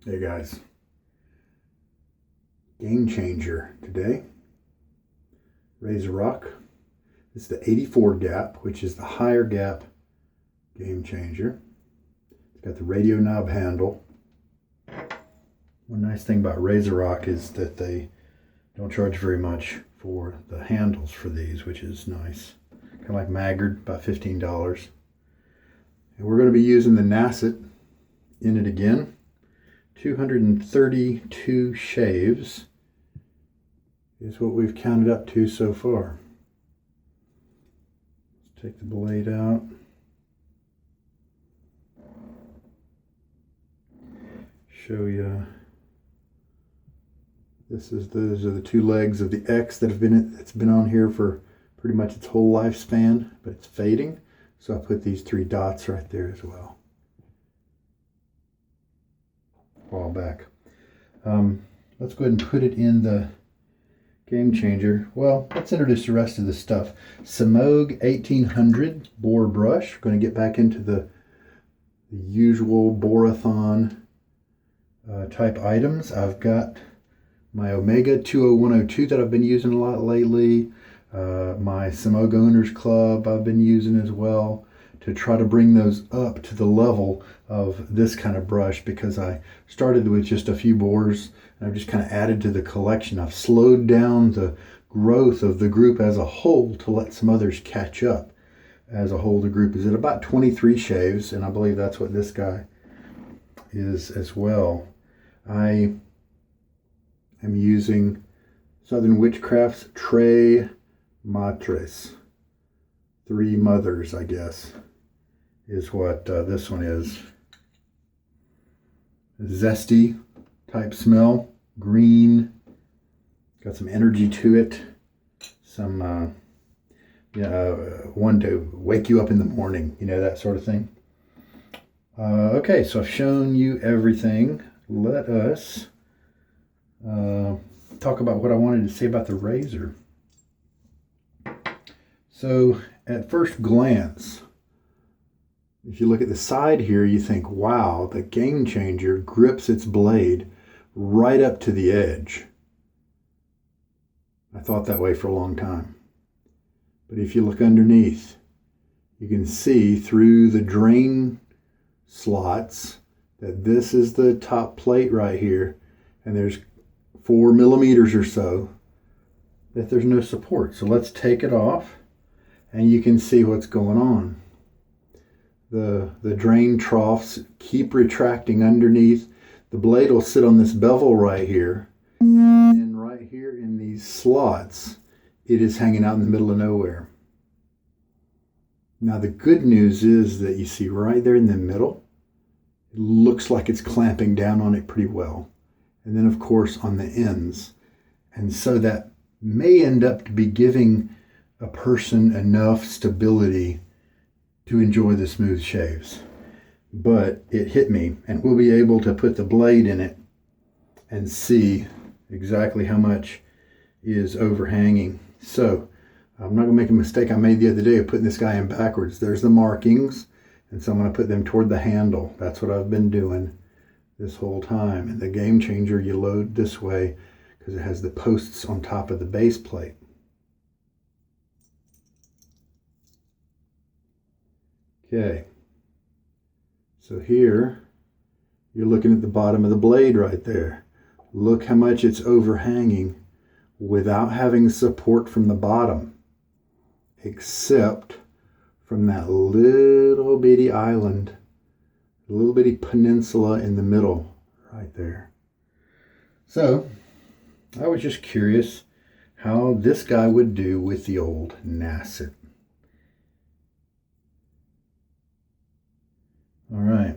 Hey guys, game changer today. Razorock. It's the 84 gap, which is the higher gap game changer. It's got the radio knob handle. One nice thing about Razorock is that they don't charge very much for the handles for these, which is nice. Kind of like Maggard, about $15. And we're going to be using the Nacet in it again. 232 shaves is what we've counted up to so far. Let's take the blade out. Show you. Those are the two legs of the X it's been on here for pretty much its whole lifespan, but it's fading. So I put these three dots right there as well. While back. Let's go ahead and put it in the game changer. Well, let's introduce the rest of the stuff. Semogue 1800 Boar brush. We're going to get back into the usual Boarathon type items. I've got my Omega 20102 that I've been using a lot lately. My Semogue Owners Club I've been using as well, to try to bring those up to the level of this kind of brush, because I started with just a few boars and I've just kind of added to the collection. I've slowed down the growth of the group as a whole to let some others catch up. As a whole, the group is at about 23 shaves, and I believe that's what this guy is as well. I am using Southern Witchcrafts Tray Matres. Three mothers, I guess, is what this one is. Zesty type smell, green, got some energy to it, some one to wake you up in the morning, that sort of thing. Okay, so I've shown you everything. Let us talk about what I wanted to say about the razor. So at first glance, if you look at the side here, you think, wow, the game changer grips its blade right up to the edge. I thought that way for a long time. But if you look underneath, you can see through the drain slots that this is the top plate right here, and there's 4 millimeters or so that there's no support. So let's take it off, and you can see what's going on. The drain troughs keep retracting underneath. The blade will sit on this bevel right here, and right here in these slots, it is hanging out in the middle of nowhere. Now the good news is that you see right there in the middle, it looks like it's clamping down on it pretty well. And then of course on the ends. And so that may end up to be giving a person enough stability to enjoy the smooth shaves. But it hit me, and we'll be able to put the blade in it and see exactly how much is overhanging. So I'm not going to make a mistake I made the other day of putting this guy in backwards. There's the markings, and so I'm going to put them toward the handle. That's what I've been doing this whole time. And the game changer you load this way because it has the posts on top of the base plate. Okay, so here you're looking at the bottom of the blade right there. Look how much it's overhanging without having support from the bottom, except from that little bitty island, a little bitty peninsula in the middle right there. So I was just curious how this guy would do with the old Nacet. All right,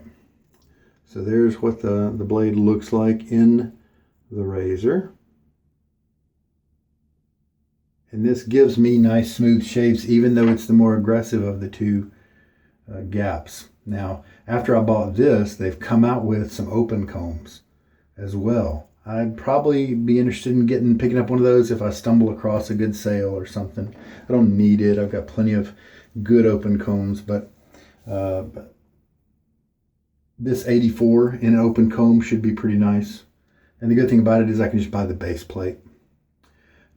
so there's what the blade looks like in the razor. And this gives me nice smooth shaves, even though it's the more aggressive of the two gaps. Now, after I bought this, they've come out with some open combs as well. I'd probably be interested in picking up one of those if I stumble across a good sale or something. I don't need it. I've got plenty of good open combs, but This 84 in an open comb should be pretty nice. And the good thing about it is I can just buy the base plate.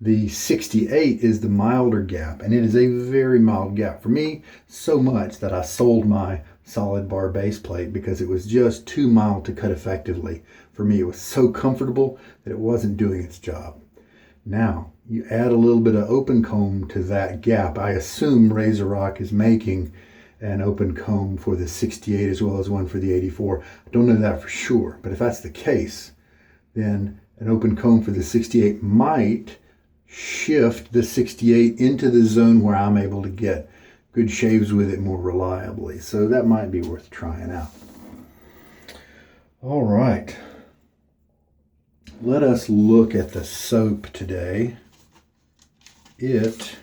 The 68 is the milder gap, and it is a very mild gap for me, so much that I sold my solid bar base plate because it was just too mild to cut effectively. For me, it was so comfortable that it wasn't doing its job. Now, you add a little bit of open comb to that gap. I assume Razorock is making an open comb for the 68 as well as one for the 84. I don't know that for sure, but if that's the case, then an open comb for the 68 might shift the 68 into the zone where I'm able to get good shaves with it more reliably. So that might be worth trying out. All right. Let us look at the soap today. It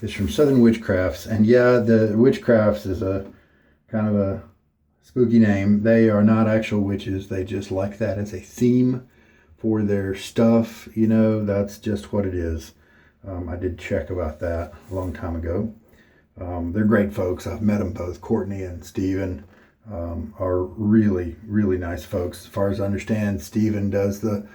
is from Southern Witchcrafts. And yeah, the Witchcrafts is a kind of a spooky name. They are not actual witches. They just like that as a theme for their stuff. You know, that's just what it is. I did check about that a long time ago. They're great folks. I've met them both. Courtney and Steven are really, really nice folks. As far as I understand, Steven does the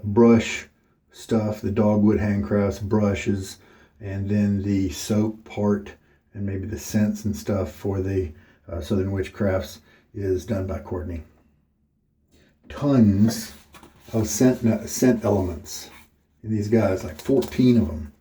brush stuff, the dogwood handcrafts, brushes, and then the soap part and maybe the scents and stuff for the Southern Witchcrafts is done by Courtney. Tons of scent elements in these guys, like 14 of them.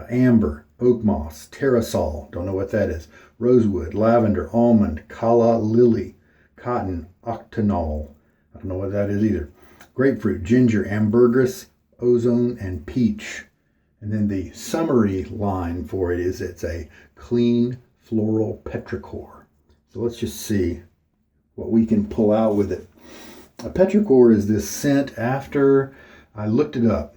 Amber, oak moss, terrasol, don't know what that is, rosewood, lavender, almond, calla lily, cotton, octanol, I don't know what that is either, grapefruit, ginger, ambergris, ozone, and peach. And then the summary line for it is it's a clean floral petrichor. So let's just see what we can pull out with it. A petrichor is this scent after, I looked it up,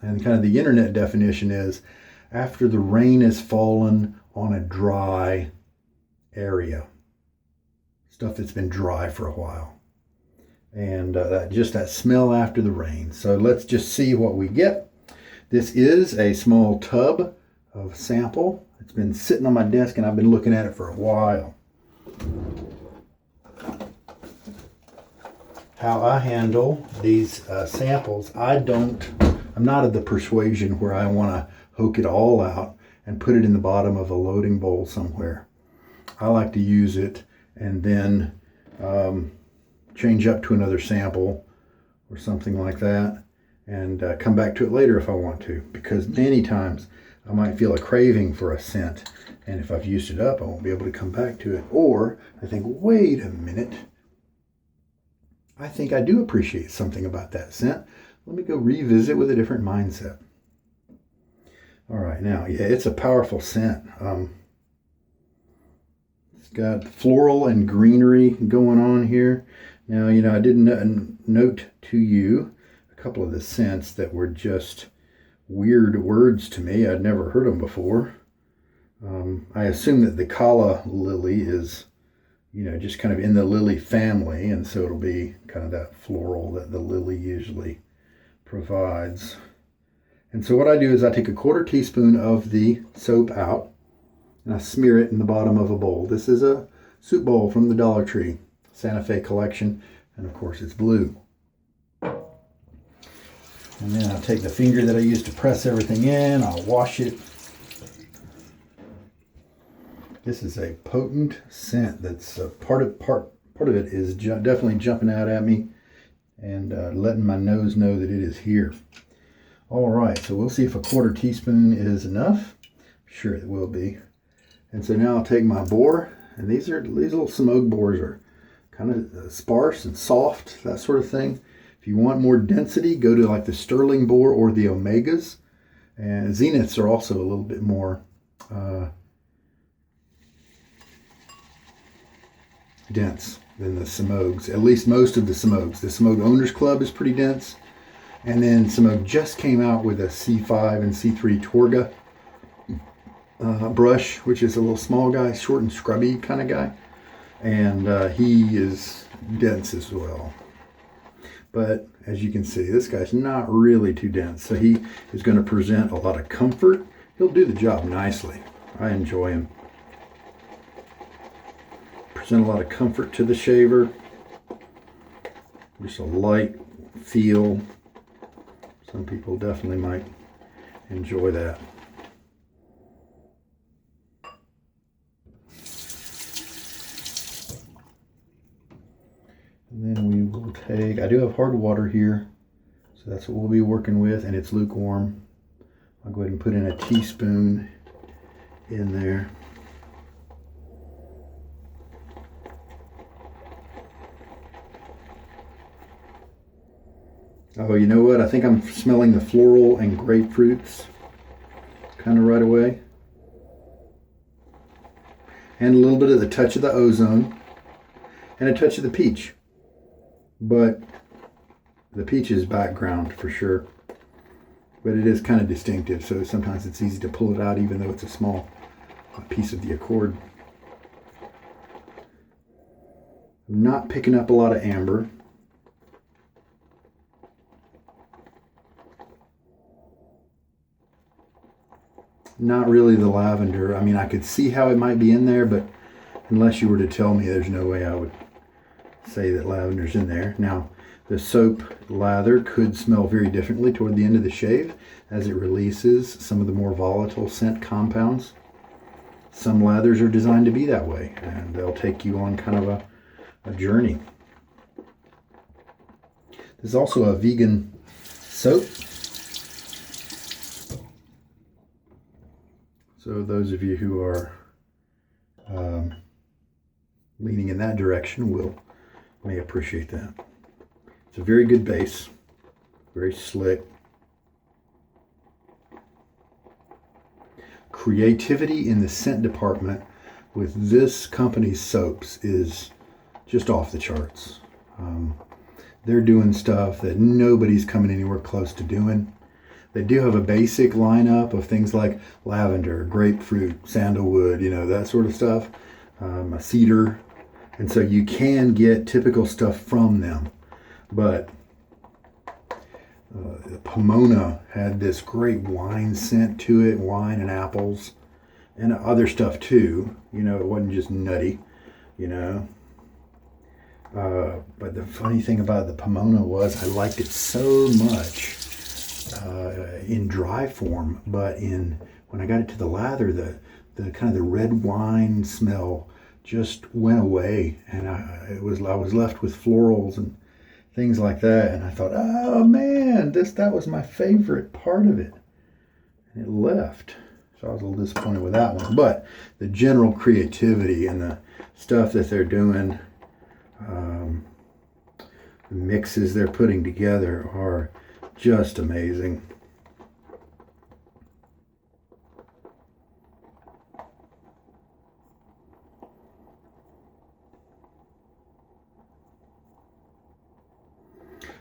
and kind of the internet definition is after the rain has fallen on a dry area. Stuff that's been dry for a while. And just that smell after the rain. So let's just see what we get. This is a small tub of sample. It's been sitting on my desk and I've been looking at it for a while. How I handle these samples, I'm not of the persuasion where I want to hook it all out and put it in the bottom of a loading bowl somewhere. I like to use it and then change up to another sample or something like that and come back to it later if I want to, because many times I might feel a craving for a scent, and if I've used it up I won't be able to come back to it. Or I think, wait a minute, I think I do appreciate something about that scent. Let me go revisit with a different mindset. All right, now, yeah, it's a powerful scent. It's got floral and greenery going on here. Now, you know, I did note to you a couple of the scents that were just weird words to me. I'd never heard them before. I assume that the calla lily is, you know, just kind of in the lily family, and so it'll be kind of that floral that the lily usually provides. And so what I do is I take a 1/4 teaspoon of the soap out and I smear it in the bottom of a bowl. This is a soup bowl from the Dollar Tree, Santa Fe collection, and of course it's blue. And then I'll take the finger that I used to press everything in, I'll wash it. This is a potent scent that's part of it is definitely jumping out at me and letting my nose know that it is here. All right, so we'll see if a 1/4 teaspoon is enough. I'm sure it will be. And so now I'll take my Boar, and these little Semogue Boars are kind of sparse and soft, that sort of thing. If you want more density, go to like the Sterling Boar or the Omegas. And Zeniths are also a little bit more dense than the Semogues, at least most of the Semogues. The Semogue Owners Club is pretty dense. And then Semogue just came out with a C5 and C3 Torga brush, which is a little small guy, short and scrubby kind of guy. And he is dense as well. But as you can see, this guy's not really too dense. So he is going to present a lot of comfort. He'll do the job nicely. I enjoy him. present a lot of comfort to the shaver. Just a light feel. Some people definitely might enjoy that. And then we will take, I do have hard water here, so that's what we'll be working with, and it's lukewarm. I'll go ahead and put in a teaspoon in there. Oh, you know what? I think I'm smelling the floral and grapefruits kind of right away. And a little bit of the touch of the ozone and a touch of the peach. But the peach is background for sure. But it is kind of distinctive, so sometimes it's easy to pull it out even though it's a small piece of the accord. I'm not picking up a lot of amber. Not really the lavender. I mean, I could see how it might be in there, but unless you were to tell me, there's no way I would say that lavender's in there. Now, the soap lather could smell very differently toward the end of the shave as it releases some of the more volatile scent compounds. Some lathers are designed to be that way, and they'll take you on kind of a journey. There's also a vegan soap. So those of you who are leaning in that direction may appreciate that. It's a very good base, very slick. Creativity in the scent department with this company's soaps is just off the charts. They're doing stuff that nobody's coming anywhere close to doing. They do have a basic lineup of things like lavender, grapefruit, sandalwood, you know, that sort of stuff, a cedar. And so you can get typical stuff from them. But Pomona had this great wine scent to it, wine and apples, and other stuff too. You know, it wasn't just nutty, you know. But the funny thing about the Pomona was I liked it so much in dry form, but when I got it to the lather, the kind of the red wine smell just went away, and I was left with florals and things like that. And I thought, oh man, that was my favorite part of it, and it left. So I was a little disappointed with that one. But the general creativity and the stuff that they're doing, the mixes they're putting together are just amazing.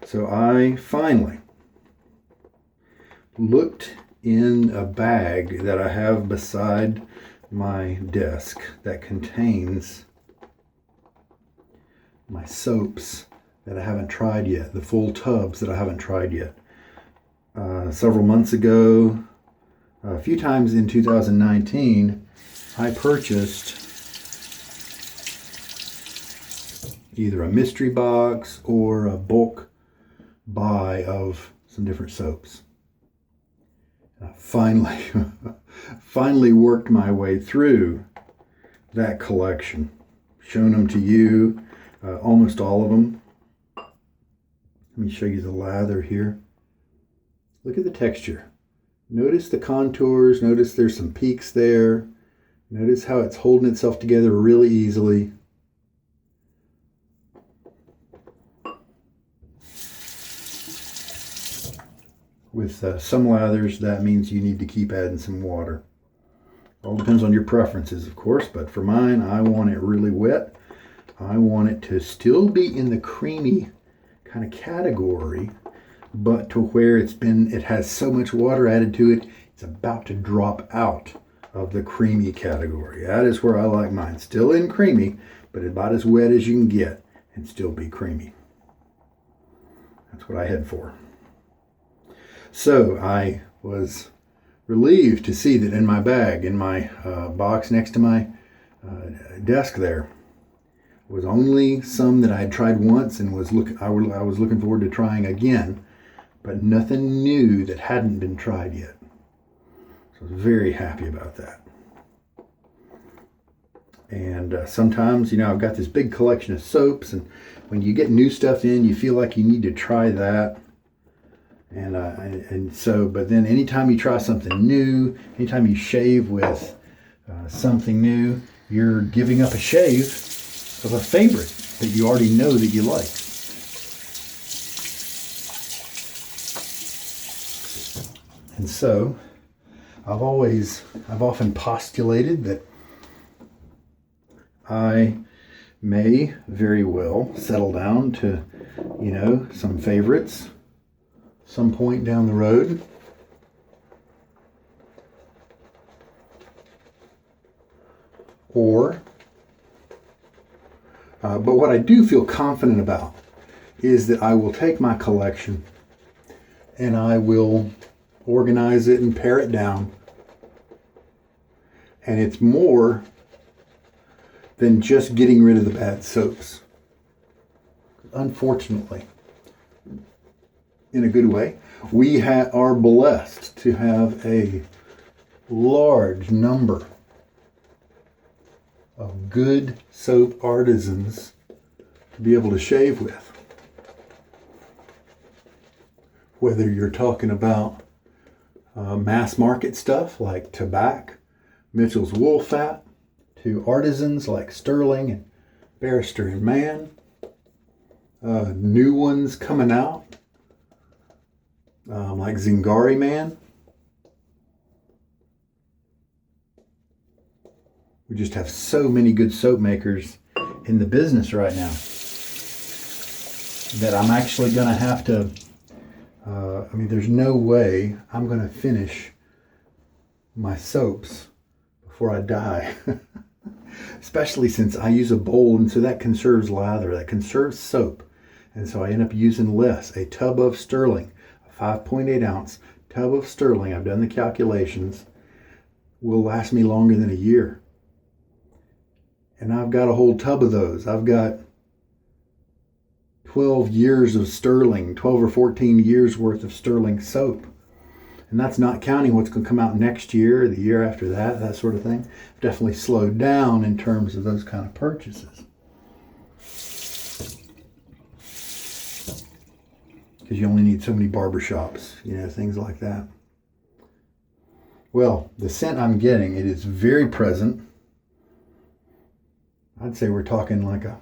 So I finally looked in a bag that I have beside my desk that contains my soaps that I haven't tried yet, the full tubs that I haven't tried yet. Several months ago, a few times in 2019, I purchased either a mystery box or a bulk buy of some different soaps. And I finally worked my way through that collection, shown them to you, almost all of them. Let me show you the lather here. Look at the texture. Notice the contours. Notice there's some peaks there. Notice how it's holding itself together really easily. With some lathers, that means you need to keep adding some water. All depends on your preferences, of course, but for mine, I want it really wet. I want it to still be in the creamy kind of category, but to where it has so much water added to it, it's about to drop out of the creamy category. That is where I like mine. Still in creamy, but about as wet as you can get and still be creamy. That's what I head for. So I was relieved to see that in my bag, in my box next to my desk there, was only some that I had tried once and I was looking forward to trying again, but nothing new that hadn't been tried yet. So I was very happy about that. And sometimes, I've got this big collection of soaps, and when you get new stuff in, you feel like you need to try that. But then anytime you try something new, anytime you shave with something new, you're giving up a shave of a favorite that you already know that you like. And so I've often postulated that I may very well settle down to, some favorites some point down the road. But what I do feel confident about is that I will take my collection and I will organize it and pare it down. And it's more than just getting rid of the bad soaps. Unfortunately, in a good way, we are blessed to have a large number of good soap artisans to be able to shave with. Whether you're talking about mass market stuff like Tonic, Mitchell's Wool Fat, to artisans like Sterling and Barrister and Mann, new ones coming out like Zingari Man. We just have so many good soap makers in the business right now that I'm actually going to have to, there's no way I'm going to finish my soaps before I die. Especially since I use a bowl, and so that conserves lather, that conserves soap. And so I end up using less. A tub of Sterling, a 5.8 ounce tub of Sterling, I've done the calculations, will last me longer than a year. And I've got a whole tub of those. I've got 12 years of Sterling, 12 or 14 years worth of Sterling soap. And that's not counting what's going to come out next year, the year after that, that sort of thing. I've definitely slowed down in terms of those kind of purchases. Because you only need so many barbershops, things like that. Well, the scent I'm getting, it is very present. I'd say we're talking like a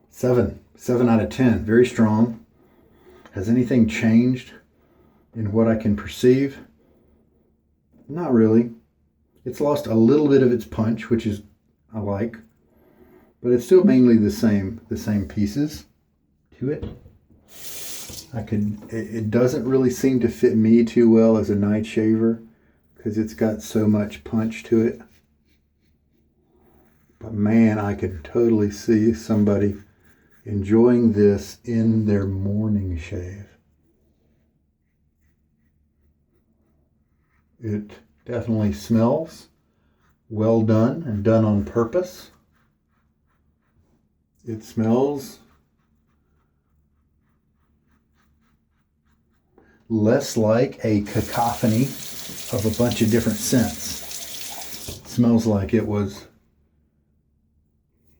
7 out of 10. Very strong. Has anything changed in what I can perceive? Not really. It's lost a little bit of its punch, which is I like, but it's still mainly the same pieces to it. It doesn't really seem to fit me too well as a night shaver because it's got so much punch to it. But man, I could totally see somebody enjoying this in their morning shave. It definitely smells well done and done on purpose. It smells less like a cacophony of a bunch of different scents. It smells like it was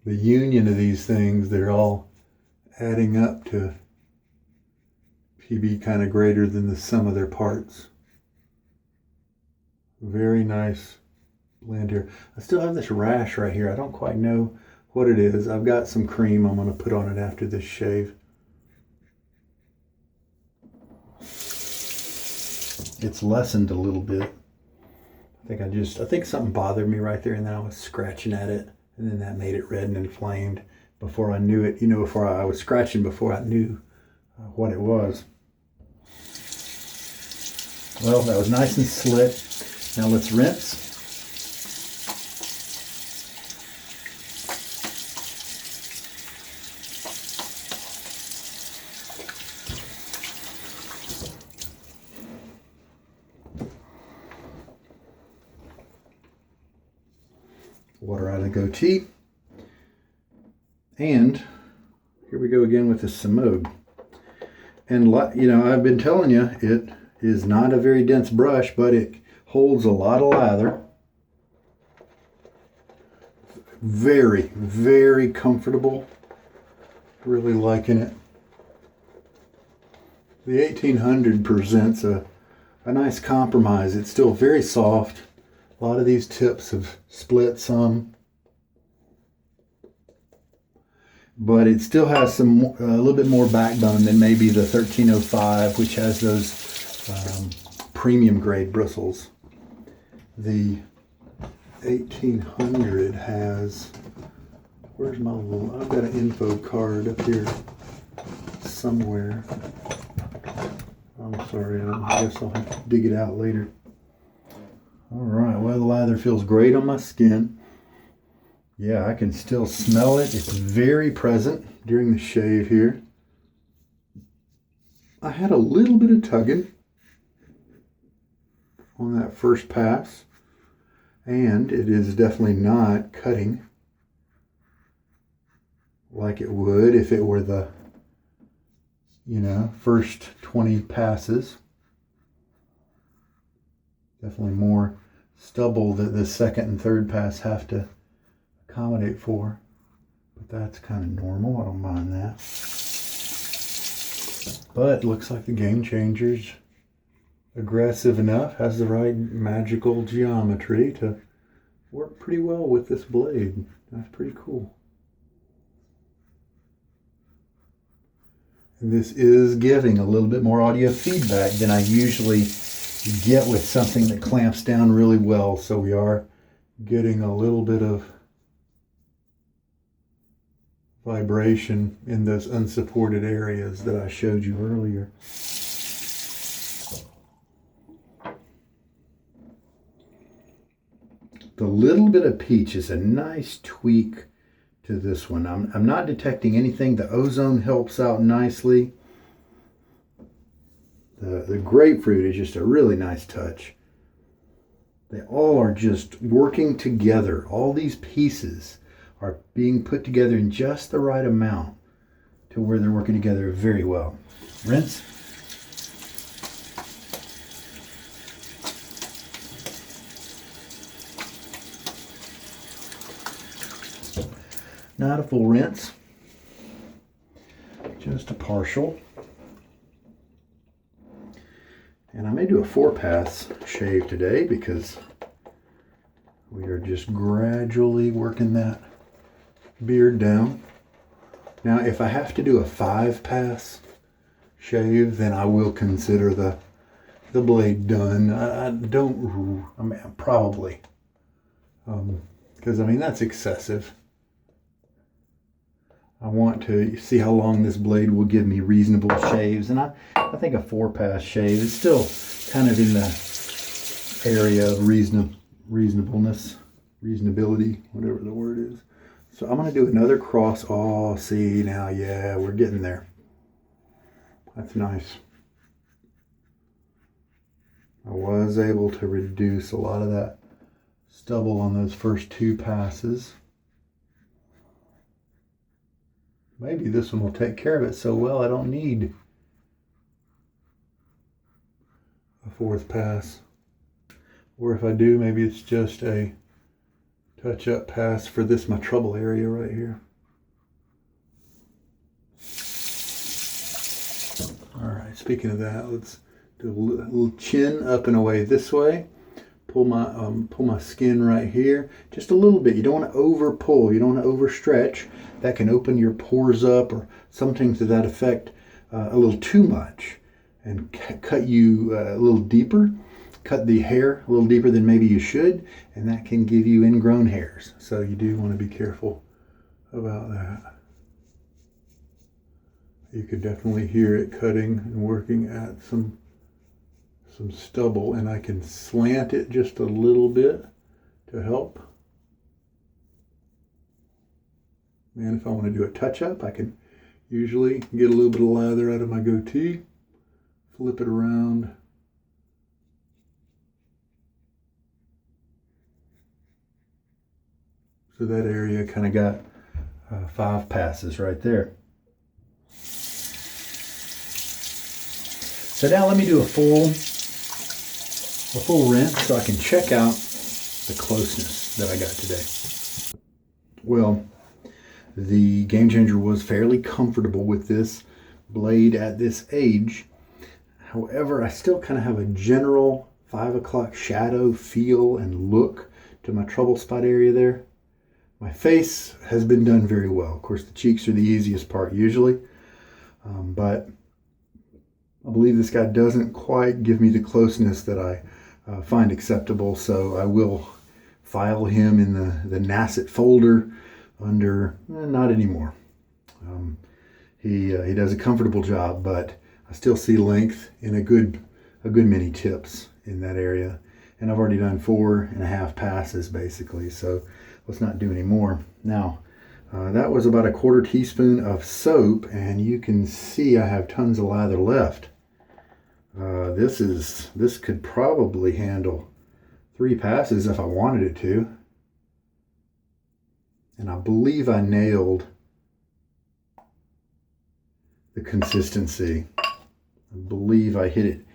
the union of these things. They're all adding up to PB kind of greater than the sum of their parts. Very nice blend here. I still have this rash right here. I don't quite know what it is. I've got some cream I'm going to put on it after this shave. It's lessened a little bit. I think something bothered me right there, and then I was scratching at it, and then that made it red and inflamed before I knew it. Before I was scratching before I knew what it was. Well, that was nice and slick. Now let's rinse. Water out of the goatee. And here we go again with the Semogue. And you know, I've been telling you, it is not a very dense brush, but it holds a lot of lather. Very, very comfortable. Really liking it. The 1800 presents a nice compromise. It's still very soft. A lot of these tips have split some. But it still has a little bit more backbone than maybe the 1305, which has those premium grade bristles. The 1800 has, where's my little, I've got an info card up here somewhere. I'm sorry, I guess I'll have to dig it out later. All right, well, the lather feels great on my skin. Yeah, I can still smell it. It's very present during the shave here. I had a little bit of tugging on that first pass, and it is definitely not cutting like it would if it were the, you know, first 20 passes. Definitely more stubble that the second and third pass have to accommodate for, but that's kind of normal. I don't mind that. But it looks like the Game Changer's aggressive enough, has the right magical geometry to work pretty well with this blade. That's pretty cool. And this is giving a little bit more audio feedback than I usually get with something that clamps down really well, so we are getting a little bit of vibration in those unsupported areas that I showed you earlier. The little bit of peach is a nice tweak to this one. I'm not detecting anything. The ozone helps out nicely. The grapefruit is just a really nice touch. They all are just working together. All these pieces are being put together in just the right amount to where they're working together very well. Rinse. Not a full rinse, just a partial. And I may do a 4-pass shave today because we are just gradually working that beard down. Now, if I have to do a 5-pass shave, then I will consider the blade done. I mean, probably. Because, I mean, that's excessive. I want to see how long this blade will give me reasonable shaves. And I think a 4-pass shave is still kind of in the area of reasonableness, reasonability, whatever the word is. So I'm going to do another cross. Oh, see now, yeah, we're getting there. That's nice. I was able to reduce a lot of that stubble on those first 2 passes. Maybe this one will take care of it so well I don't need a 4th pass. Or if I do, maybe it's just a touch-up pass for this, my trouble area right here. All right, speaking of that, let's do a little chin up and away this way. Pull my skin right here, just a little bit. You don't want to over pull. You don't want to overstretch. That can open your pores up, or something to that effect, a little too much, and cut you a little deeper. Cut the hair a little deeper than maybe you should, and that can give you ingrown hairs. So you do want to be careful about that. You could definitely hear it cutting and working at some stubble, and I can slant it just a little bit to help. And if I want to do a touch-up, I can usually get a little bit of lather out of my goatee, flip it around. So that area kind of got 5 passes right there. So now let me do a full rinse so I can check out the closeness that I got today. Well, the Game Changer was fairly comfortable with this blade at this age. However, I still kind of have a general 5 o'clock shadow feel and look to my trouble spot area there. My face has been done very well. Of course, the cheeks are the easiest part usually, but I believe this guy doesn't quite give me the closeness that I find acceptable, so I will file him in the Nacet folder under not anymore. He does a comfortable job, but I still see length in a good many tips in that area, and I've already done 4.5 passes basically, so let's not do any more. Now that was about a 1/4 teaspoon of soap, and you can see I have tons of lather left. This could probably handle 3 passes if I wanted it to. And I believe I nailed the consistency. I believe I hit it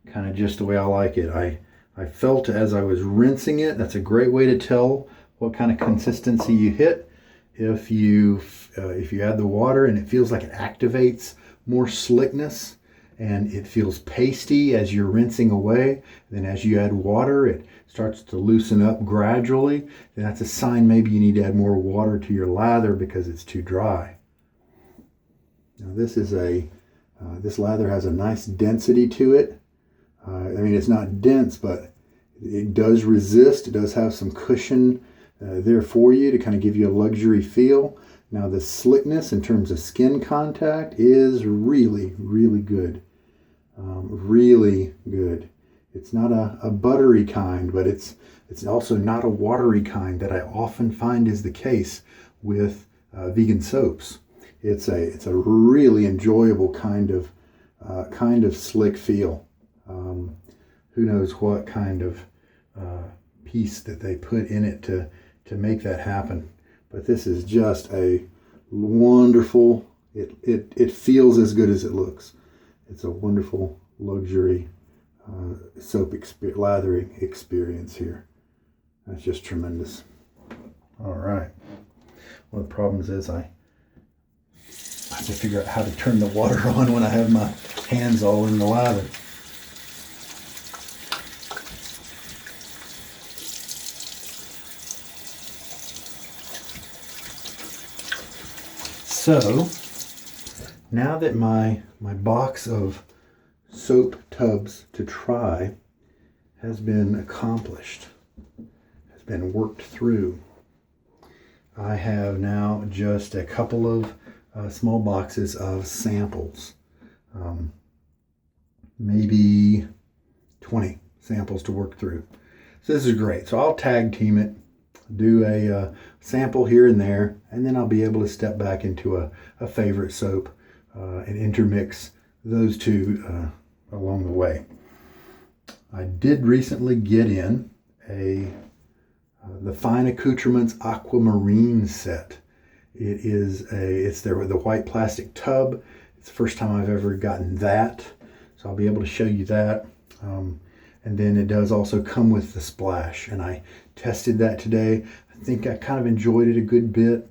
kind of just the way I like it. I felt as I was rinsing it, that's a great way to tell what kind of consistency you hit. If you add the water and it feels like it activates more slickness, and it feels pasty as you're rinsing away. Then as you add water, it starts to loosen up gradually. Then that's a sign maybe you need to add more water to your lather because it's too dry. Now this is this lather has a nice density to it. I mean, it's not dense, but it does resist. It does have some cushion there for you to kind of give you a luxury feel. Now the slickness in terms of skin contact is really, really good. Really good. It's not a buttery kind, but it's also not a watery kind that I often find is the case with vegan soaps. It's a really enjoyable kind of slick feel. Who knows what kind of piece that they put in it to make that happen? But this is just a wonderful. It feels as good as it looks. It's a wonderful luxury soap lathering experience here. That's just tremendous. All right. One of the problems is I have to figure out how to turn the water on when I have my hands all in the lather. So now that my box of soap tubs to try has been accomplished, has been worked through, I have now just a couple of small boxes of samples, maybe 20 samples to work through. So this is great. So I'll tag team it, do a sample here and there, and then I'll be able to step back into a favorite soap and intermix those two along the way. I did recently get in the Fine Accoutrements Aquamarine set. It's the white plastic tub. It's the first time I've ever gotten that, so I'll be able to show you that. And then it does also come with the splash, and I tested that today. I think I kind of enjoyed it a good bit.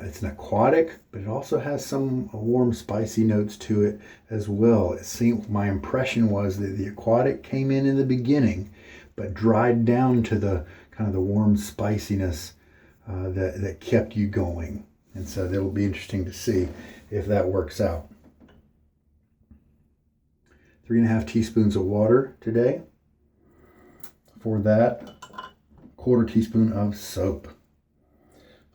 It's an aquatic, but it also has some warm, spicy notes to it as well. My impression was that the aquatic came in the beginning, but dried down to the kind of the warm spiciness that kept you going. And so it'll be interesting to see if that works out. 3.5 teaspoons of water today. For that, 1/4 teaspoon of soap.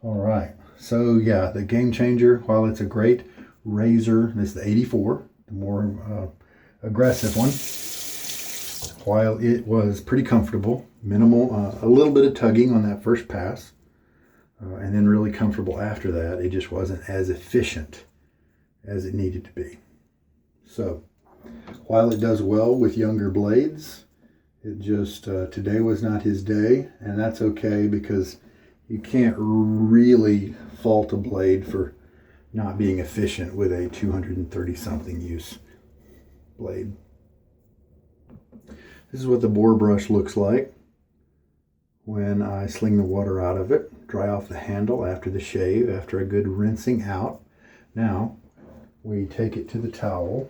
All right. So yeah, the Game Changer, while it's a great razor, this is the 84, the more aggressive one. While it was pretty comfortable, minimal, a little bit of tugging on that first pass, and then really comfortable after that, it just wasn't as efficient as it needed to be. So while it does well with younger blades, it just today was not his day, and that's okay because you can't really fault a blade for not being efficient with a 230 something use blade. This is what the boar brush looks like when I sling the water out of it, dry off the handle after the shave, after a good rinsing out. Now we take it to the towel.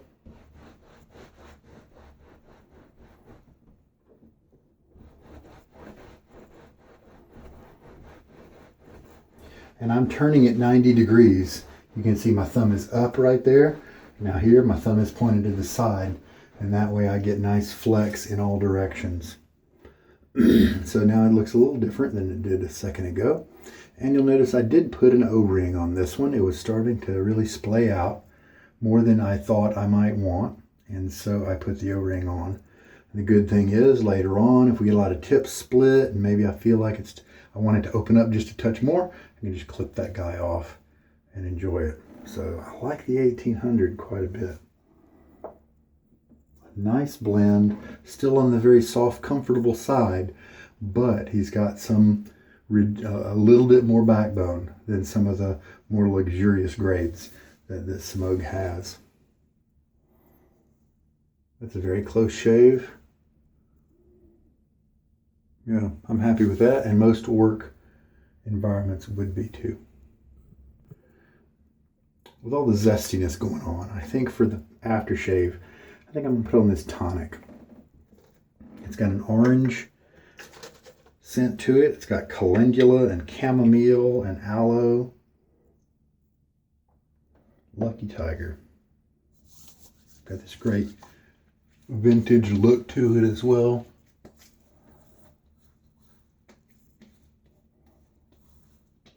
And I'm turning it 90 degrees. You can see my thumb is up right there. Now here, my thumb is pointed to the side, and that way I get nice flex in all directions. So now it looks a little different than it did a second ago. And you'll notice I did put an O-ring on this one. It was starting to really splay out more than I thought I might want. And so I put the O-ring on. And the good thing is later on, if we get a lot of tips split and maybe I feel like I want it to open up just a touch more, I can just clip that guy off and enjoy it. So I like the 1800 quite a bit. Nice blend, still on the very soft, comfortable side, but he's got a little bit more backbone than some of the more luxurious grades that this Semogue has. That's a very close shave. Yeah, I'm happy with that, and most work environments would be too. With all the zestiness going on, I think for the aftershave, I think I'm going to put on this Tonic. It's got an orange scent to it. It's got calendula and chamomile and aloe. Lucky Tiger. Got this great vintage look to it as well.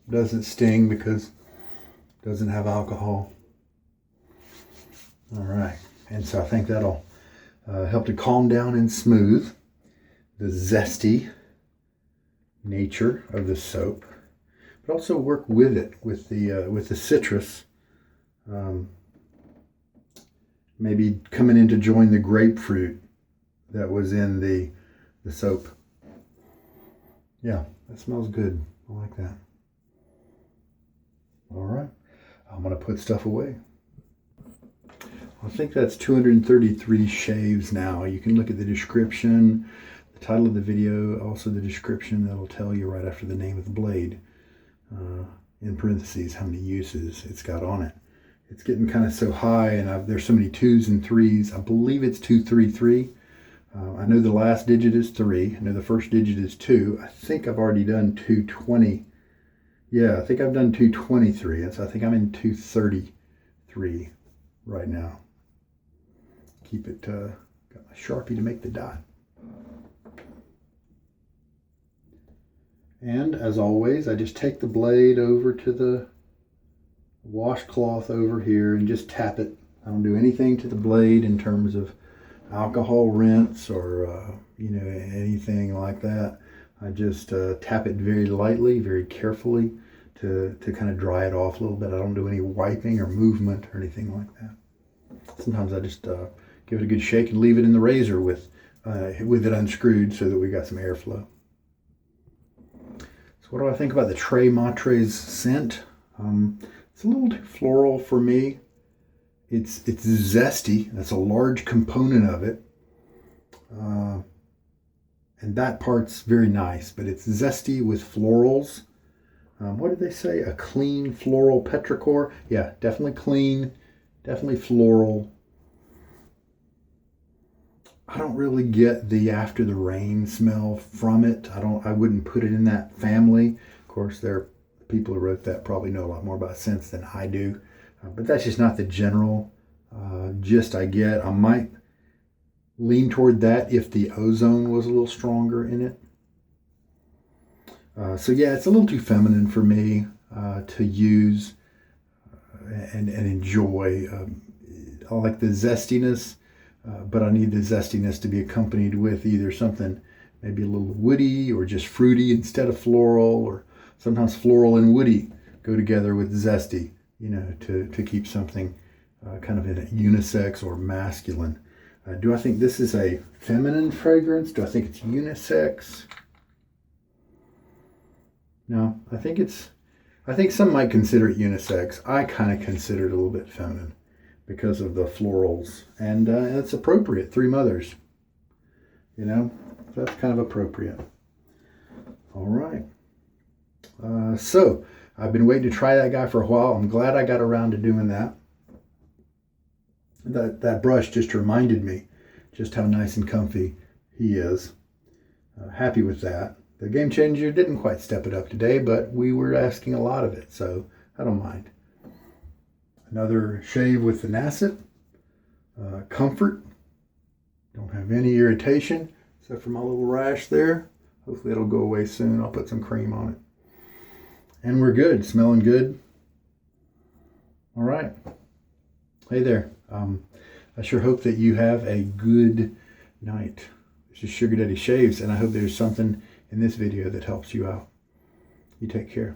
Doesn't sting because it doesn't have alcohol. All right. And so I think that'll help to calm down and smooth the zesty nature of the soap, but also work with it with the citrus, maybe coming in to join the grapefruit that was in the soap. Yeah, that smells good. I like that. All right, I'm gonna put stuff away. I think that's 233 shaves now. You can look at the description, the title of the video, also the description that'll tell you right after the name of the blade, in parentheses, how many uses it's got on it. It's getting kind of so high, and there's so many 2s and 3s. I believe it's 233. I know the last digit is 3. I know the first digit is 2. I think I've already done 220. Yeah, I think I've done 223. And so I think I'm in 233 right now. Keep it, got my Sharpie to make the dot. And as always, I just take the blade over to the washcloth over here and just tap it. I don't do anything to the blade in terms of alcohol rinse or, anything like that. I just tap it very lightly, very carefully to kind of dry it off a little bit. I don't do any wiping or movement or anything like that. Sometimes I just give it a good shake and leave it in the razor with it unscrewed so that we got some airflow. So what do I think about the Matres scent? It's a little too floral for me. It's zesty. That's a large component of it. And that part's very nice, but it's zesty with florals. What did they say? A clean floral petrichor? Yeah, definitely clean, definitely floral. I don't really get the after the rain smell from it. I wouldn't put it in that family. Of course, there are people who wrote that probably know a lot more about scents than I do. But that's just not the general gist I get. I might lean toward that if the ozone was a little stronger in it. So yeah, it's a little too feminine for me to use and enjoy. I like the zestiness, but I need the zestiness to be accompanied with either something maybe a little woody or just fruity instead of floral, or sometimes floral and woody go together with zesty, to keep something kind of in a unisex or masculine. Do I think this is a feminine fragrance? Do I think it's unisex? No, I think some might consider it unisex. I kind of consider it a little bit feminine because of the florals. And it's appropriate. Three mothers. You know, that's kind of appropriate. All right. So I've been waiting to try that guy for a while. I'm glad I got around to doing that. That brush just reminded me just how nice and comfy he is. Happy with that. The Game Changer didn't quite step it up today, but we were asking a lot of it, so I don't mind. Another shave with the Nacet. Comfort. Don't have any irritation except for my little rash there. Hopefully it'll go away soon. I'll put some cream on it. And we're good. Smelling good. All right. Hey there. I sure hope that you have a good night. This is Sugar Daddy Shaves, and I hope there's something in this video that helps you out. You take care.